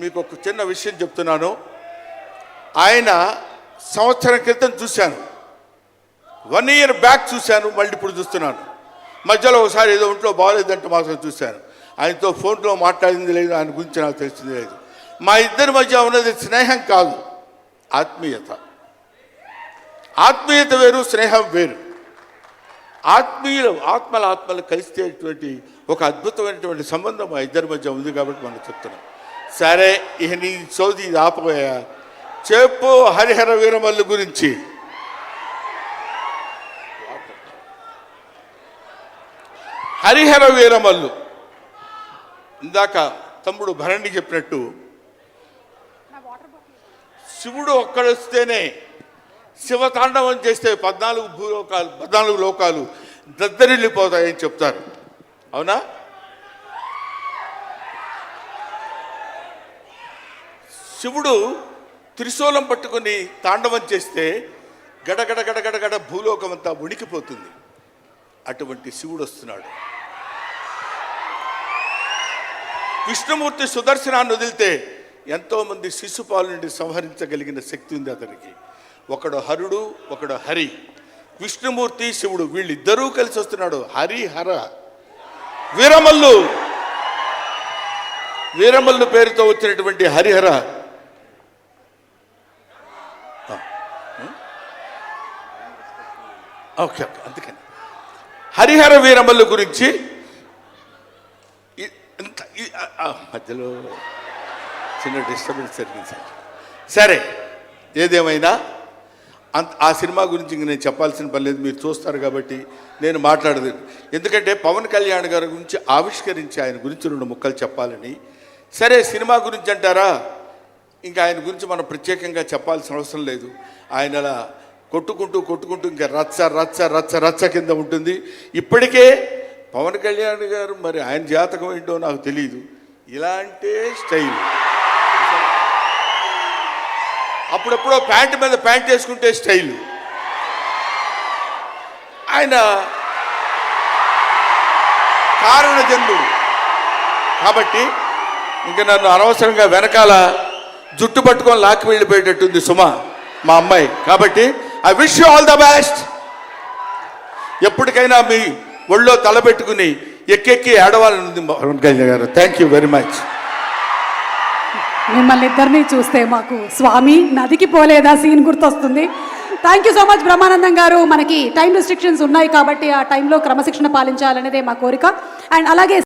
మీకు ఒక చిన్న విషయం చెప్తున్నాను. ఆయన సంవత్సరం క్రితం చూశాను, 1 year బ్యాక్ చూశాను, మళ్ళీ ఇప్పుడు చూస్తున్నాను. మధ్యలో ఒకసారి ఏదో ఒంట్లో బాగోలేదంటే మాత్రం చూశాను. ఆయనతో ఫోన్లో మాట్లాడింది లేదు, ఆయన గురించి నాకు తెలిసింది లేదు. మా ఇద్దరి మధ్య ఉన్నది స్నేహం కాదు, ఆత్మీయత. ఆత్మీయత వేరు, స్నేహం వేరు. ఆత్మలు కలిసేటువంటి ఒక అద్భుతమైనటువంటి సంబంధం మా ఇద్దరి మధ్య ఉంది కాబట్టి మనం చెప్తున్నాం. సరే, ఇక నీ సౌది ఇది ఆపబోయా, చెప్పు హరిహర వీరమల్లు గురించి. హరిహర వీరమల్లు ఇందాక తమ్ముడు భరణి చెప్పినట్టు, శివుడు ఒక్కడొస్తేనే, శివతాండవం చేస్తే 14 లోకాలు దద్దరిల్లిపోతాయని చెప్తారు. అవునా? శివుడు త్రిశూలం పట్టుకుని తాండవం చేస్తే గడగడ గడగడగడ భూలోకం అంతా ఉణికిపోతుంది. అటువంటి శివుడు వస్తున్నాడు. విష్ణుమూర్తి సుదర్శనాన్ని వదిలితే ఎంతోమంది శిశుపాలు నుండి సంహరించగలిగిన శక్తి ఉంది అతనికి. ఒకడు హరుడు, ఒకడు హరి. విష్ణుమూర్తి శివుడు వీళ్ళిద్దరూ కలిసి వస్తున్నాడు. హరిహర వీరమల్లు పేరుతో వచ్చినటువంటి హరిహర ఓకే, అందుకని హరిహర వీరమల్లు గురించి మధ్యలో చిన్న డిస్టర్బెన్స్ జరిగింది సార్. సరే, ఏదేమైనా ఆ సినిమా గురించి ఇంక నేను చెప్పాల్సిన పని లేదు, మీరు చూస్తారు కాబట్టి నేను మాట్లాడదు. ఎందుకంటే పవన్ కళ్యాణ్ గారి గురించి ఆవిష్కరించి ఆయన గురించి 2 ముక్కలు చెప్పాలని. సరే, సినిమా గురించి అంటారా, ఇంకా ఆయన గురించి మనం ప్రత్యేకంగా చెప్పాల్సిన అవసరం లేదు. ఆయన అలా కొట్టుకుంటూ ఇంకా రచ్చ రచ్చ రచ్చ రచ్చ కింద ఉంటుంది. ఇప్పటికే పవన్ కళ్యాణ్ గారు, మరి ఆయన జాతకం ఏంటో నాకు తెలియదు, ఇలాంటి స్టైల్. అప్పుడెప్పుడో ప్యాంటు మీద ప్యాంట్ వేసుకుంటే స్టైలు. ఆయన కారణ జన్ముడు కాబట్టి ఇంకా నన్ను అనవసరంగా వెనకాల జుట్టు పట్టుకొని లాక్కి వెళ్ళిపోయేటట్టుంది సుమా, మా అమ్మాయి. కాబట్టి I wish you all the best. ఎప్పటికైనా మీ ఒళ్ళో తలపెట్టుకుని ఎక్కెక్కి ఏడవాలని పవన్ కళ్యాణ్ గారు. Thank you very much. మిమ్మల్ని ఇద్దరిని చూస్తే మాకు స్వామి నదికి పోలేదా సీన్ గుర్తొస్తుంది. Thank you so much Brahmanandam గారు. మనకి టైం రెస్ట్రిక్షన్స్ ఉన్నాయి కాబట్టి ఆ టైంలో క్రమశిక్షణ పాలించాలనేదే మా కోరిక. అండ్ అలాగే